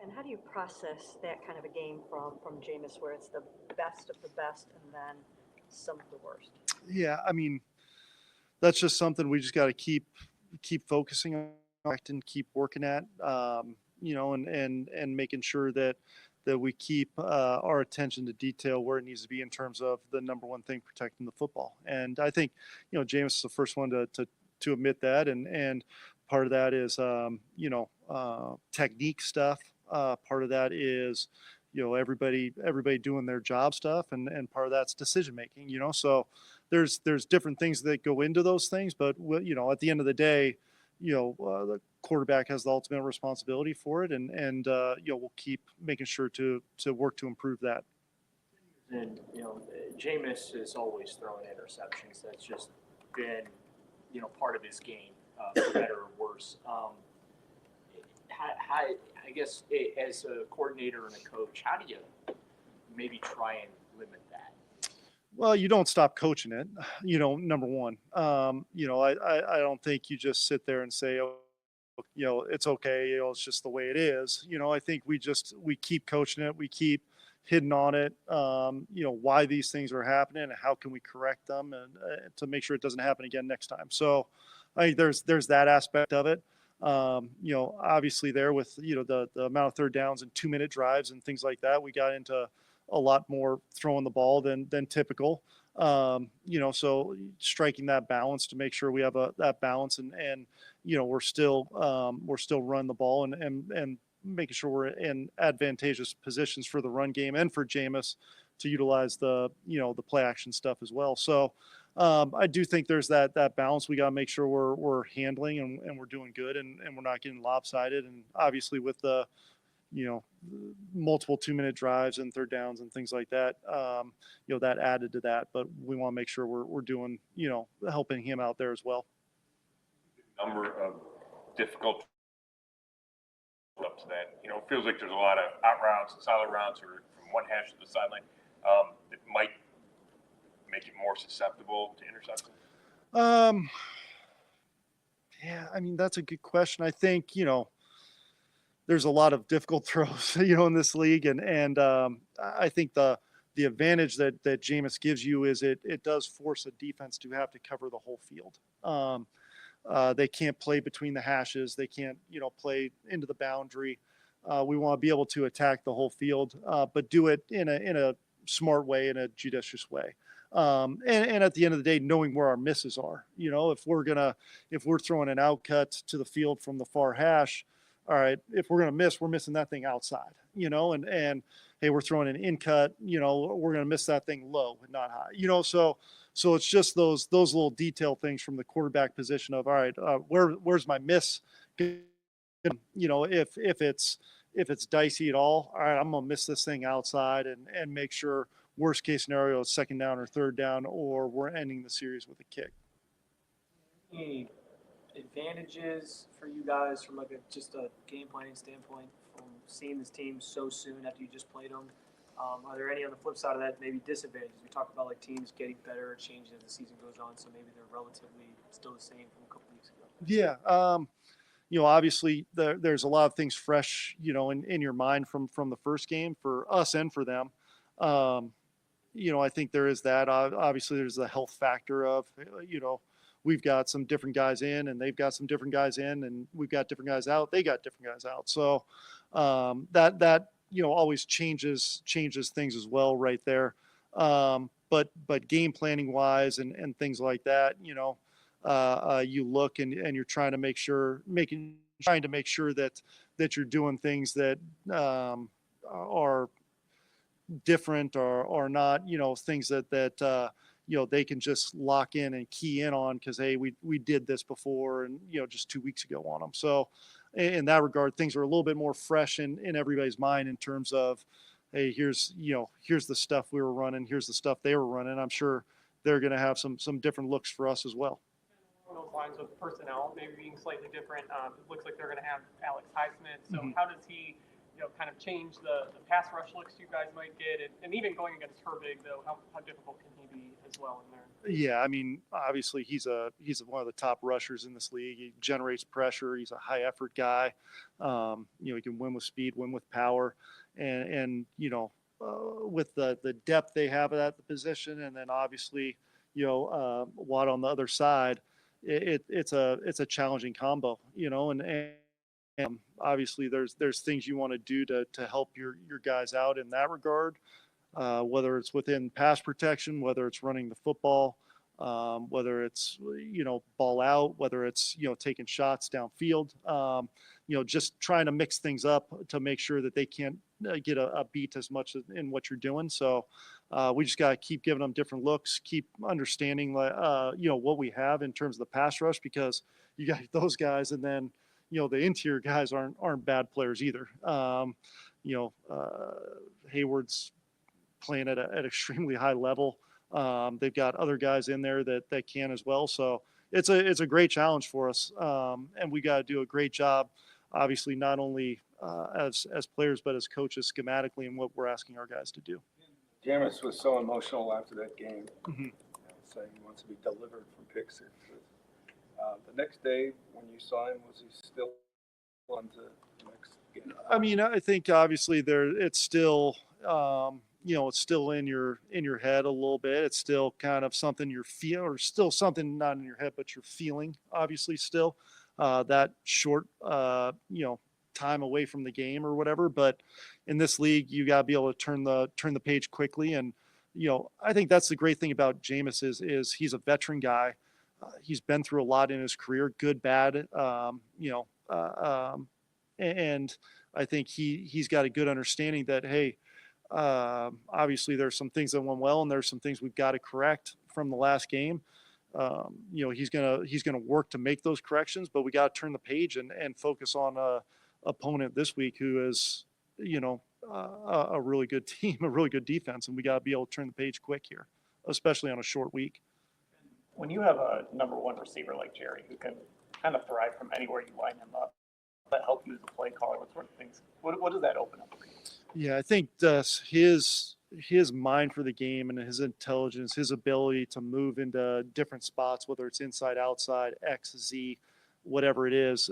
And how do you process that kind of a game from Jameis, where it's the best of the best and then some of the worst? Yeah, I mean, that's just something we just got to keep focusing on and keep working at, and making sure that we keep our attention to detail where it needs to be in terms of the number one thing, protecting the football. And I think James is the first one to admit that, and part of that is technique stuff. Part of that is everybody doing their job stuff, and part of that's decision making. So there's different things that go into those things, but at the end of the day, the quarterback has the ultimate responsibility for it, and we'll keep making sure to work to improve that. And Jameis is always throwing interceptions. That's just been part of his game, for better or worse. I guess as a coordinator and a coach, how do you maybe try and limit that? Well, you don't stop coaching it, number one. I don't think you just sit there and say, oh, it's okay, it's just the way it is. I think we keep coaching it, we keep hitting on it, why these things are happening and how can we correct them, and to make sure it doesn't happen again next time. So I think there's that aspect of it. Obviously there with, the amount of third downs and 2-minute drives and things like that, we got into a lot more throwing the ball than typical. So striking that balance to make sure we have that balance, and we're still running the ball and making sure we're in advantageous positions for the run game and for Jameis to utilize the play action stuff as well. So I do think there's that balance we got to make sure we're handling, and we're doing good, and we're not getting lopsided. And obviously with the multiple 2-minute drives and third downs and things like that, that added to that. But we want to make sure we're doing, helping him out there as well. Number of difficult up to that. It feels like there's a lot of out routes and solid routes, or from one hash to the sideline. It might make it more susceptible to interception. Yeah, I mean, that's a good question. I think, there's a lot of difficult throws, in this league. And I think the advantage that Jameis gives you is it does force a defense to have to cover the whole field. They can't play between the hashes. They can't, play into the boundary. We want to be able to attack the whole field, but do it in a smart way, in a judicious way. And at the end of the day, knowing where our misses are. If we're throwing an out cut to the field from the far hash, all right, if we're going to miss, we're missing that thing outside, and hey, we're throwing an in cut, we're going to miss that thing low and not high, so it's just those little detail things from the quarterback position of, all right, where's my miss? If it's dicey at all right, I'm going to miss this thing outside, and make sure worst case scenario is second down or third down, or we're ending the series with a kick. Any advantages for you guys from just a game planning standpoint from seeing this team so soon after you just played them? Are there any on the flip side of that, maybe disadvantages? We talked about teams getting better or changing as the season goes on, so maybe they're relatively still the same from a couple weeks ago. Yeah. Obviously there's a lot of things fresh, in your mind from the first game for us and for them. I think there is that. Obviously there's the health factor of, we've got some different guys in, and they've got some different guys in, and we've got different guys out. They got different guys out. So that always changes things as well right there. But game planning wise and things like that, you look and you're trying to make sure that you're doing things that are different or not, things that they can just lock in and key in on because, hey, we did this before and, just 2 weeks ago on them. So in that regard, things are a little bit more fresh in everybody's mind in terms of, hey, here's the stuff we were running, here's the stuff they were running. I'm sure they're going to have some different looks for us as well. Along those lines with personnel maybe being slightly different, it looks like they're going to have Alex Highsmith. So how does he kind of change the pass rush looks you guys might get, and even going against Herbig, though, how difficult can he be as well in there? Yeah, I mean, obviously he's one of the top rushers in this league. He generates pressure. He's a high effort guy. He can win with speed, win with power, and with the depth they have at the position, and then obviously, Watt on the other side, it's a challenging combo, and obviously there's things you want to do to help your guys out in that regard. Whether it's within pass protection, whether it's running the football, whether it's, ball out, whether it's, taking shots downfield, just trying to mix things up to make sure that they can't get a beat as much in what you're doing. So we just got to keep giving them different looks, keep understanding, what we have in terms of the pass rush, because you got those guys, and then, the interior guys aren't bad players either. Hayward's playing at an extremely high level. They've got other guys in there that can as well. So it's a great challenge for us. And we got to do a great job, obviously, not only as players, but as coaches schematically and what we're asking our guys to do. Jameis was so emotional after that game, Mhm. saying he wants to be delivered from pick sixes. The next day, when you saw him, was he still on to the next game? I mean, I think obviously it's still, it's still in your head a little bit. It's still kind of something you're feeling, or still something not in your head, but you're feeling, obviously still, that short, time away from the game or whatever. But in this league, you got to be able to turn the page quickly. And, I think that's the great thing about Jameis is he's a veteran guy. He's been through a lot in his career, good, bad, and I think he's got a good understanding that, hey, obviously there's some things that went well, and there's some things we've got to correct from the last game. He's gonna work to make those corrections, but we got to turn the page and focus on a opponent this week who is, a really good team, a really good defense, and we got to be able to turn the page quick here, especially on a short week. When you have a number one receiver like Jerry, who can kind of thrive from anywhere you line him up, that help you as a play caller, what sort of things, what does that open up for you? Yeah, I think his mind for the game and his intelligence, his ability to move into different spots, whether it's inside, outside, X, Z, whatever it is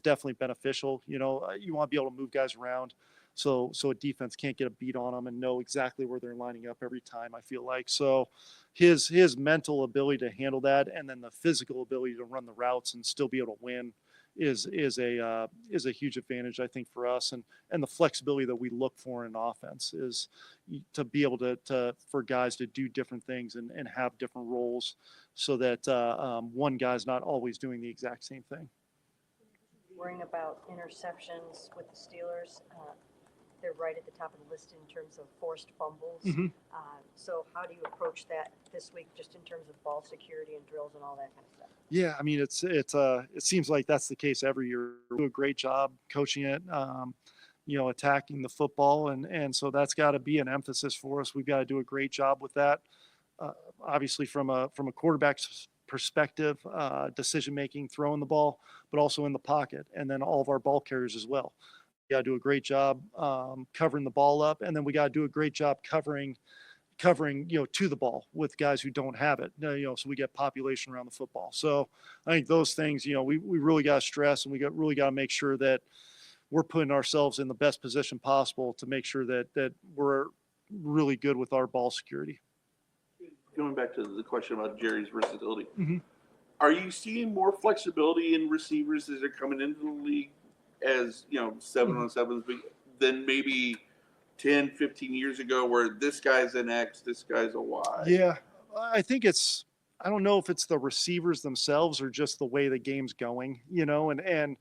definitely beneficial. You want to be able to move guys around, so a defense can't get a beat on them and know exactly where they're lining up every time. I feel like so his mental ability to handle that, and then the physical ability to run the routes and still be able to win is a huge advantage, I think, for us, and the flexibility that we look for in offense is to be able to for guys to do different things and have different roles, so that one guy's not always doing the exact same thing. Worrying about interceptions with the Steelers. They're right at the top of the list in terms of forced fumbles. Mhm. So how do you approach that this week, just in terms of ball security and drills and all that kind of stuff? Yeah, I mean, it seems like that's the case every year. We do a great job coaching it, attacking the football, and so that's got to be an emphasis for us. We've got to do a great job with that. Obviously, from a quarterback's perspective, decision making, throwing the ball, but also in the pocket, and then all of our ball carriers as well. We got to do a great job covering the ball up, and then we got to do a great job covering, to the ball with guys who don't have it, so we get population around the football. So I think those things, we really got to stress, and we really got to make sure that we're putting ourselves in the best position possible to make sure that we're really good with our ball security. Going back to the question about Jerry's versatility, Mhm. are you seeing more flexibility in receivers as they're coming into the league as, 7-on-7s than maybe 10, 15 years ago, where this guy's an X, this guy's a Y? Yeah, I think I don't know if it's the receivers themselves or just the way the game's going, and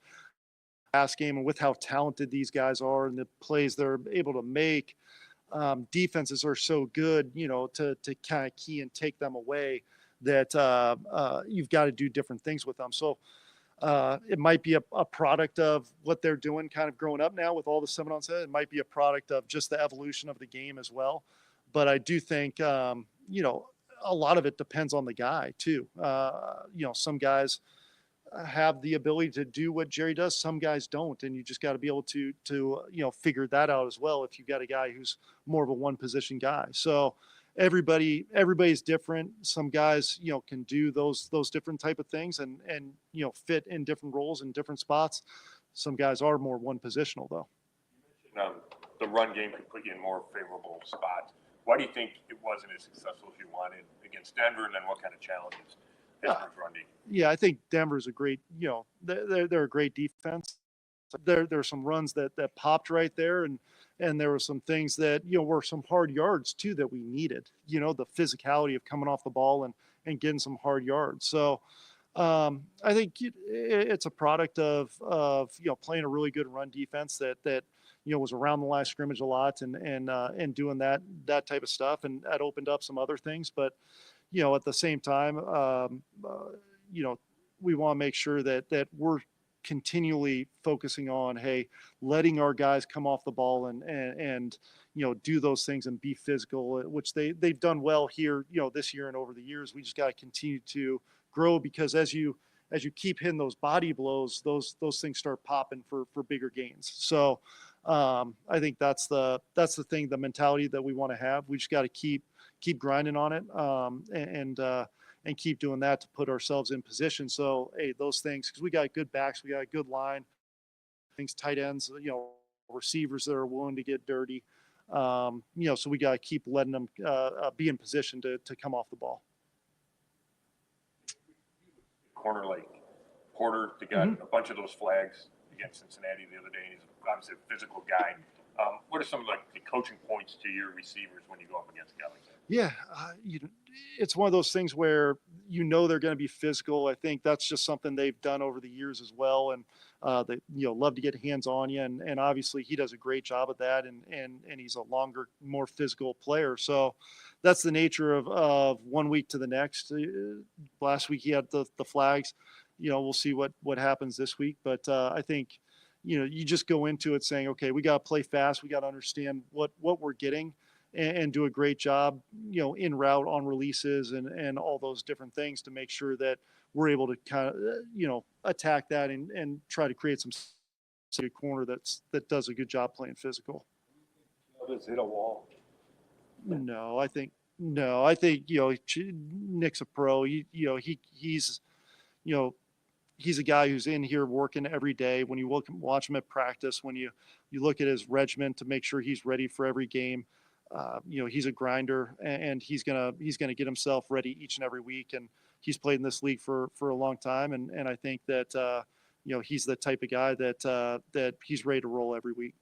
pass game, and with how talented these guys are and the plays they're able to make. Defenses are so good, to kind of key and take them away, that you've got to do different things with them. So it might be a product of what they're doing kind of growing up now with all the 7-on-7. It might be a product of just the evolution of the game as well. But I do think, a lot of it depends on the guy too. Some guys, have the ability to do what Jerry does. Some guys don't, and you just got to be able to figure that out as well. If you've got a guy who's more of a one position guy, so everybody's different. Some guys can do those different type of things and fit in different roles in different spots. Some guys are more one positional though. The run game could put you in more favorable spots. Why do you think it wasn't as successful as you wanted against Denver, and then what kind of challenges Pittsburgh's run defense? Yeah, I think Denver's a great, they're a great defense. There's some runs that popped right there, and there were some things that were some hard yards too that we needed. The physicality of coming off the ball and getting some hard yards. So I think it's a product of playing a really good run defense that was around the line of scrimmage a lot and doing that type of stuff, and that opened up some other things. But at the same time, we want to make sure that we're continually focusing on, hey, letting our guys come off the ball and do those things and be physical, which they've done well here, this year and over the years. We just got to continue to grow, because as you keep hitting those body blows, those things start popping for bigger gains. So I think that's the thing, the mentality that we want to have. We just got to keep grinding on it, and keep doing that to put ourselves in position. So, hey, those things, because we got good backs, we got a good line, things, tight ends, receivers that are willing to get dirty. So we got to keep letting them be in position to come off the ball. Corner like Porter, they got a bunch of those flags against Cincinnati the other day, and he's obviously a physical guy. What are some of the coaching points to your receivers when you go up against a guy like that? Yeah, it's one of those things where they're going to be physical. I think that's just something they've done over the years as well, and they love to get hands on you, and obviously he does a great job at that, and he's a longer, more physical player. So that's the nature of 1 week to the next. Last week he had the flags. We'll see what happens this week, but I think you just go into it saying, okay, we got to play fast, we got to understand what we're getting, and do a great job, in route, on releases, and all those different things to make sure that we're able to kind of, attack that and try to create some corner that does a good job playing physical. Does hit a wall? No, I think Nick's a pro. He's a guy who's in here working every day. When you watch him at practice, when you look at his regimen to make sure he's ready for every game, he's a grinder, and he's gonna get himself ready each and every week. And he's played in this league for a long time, and I think that he's the type of guy that he's ready to roll every week.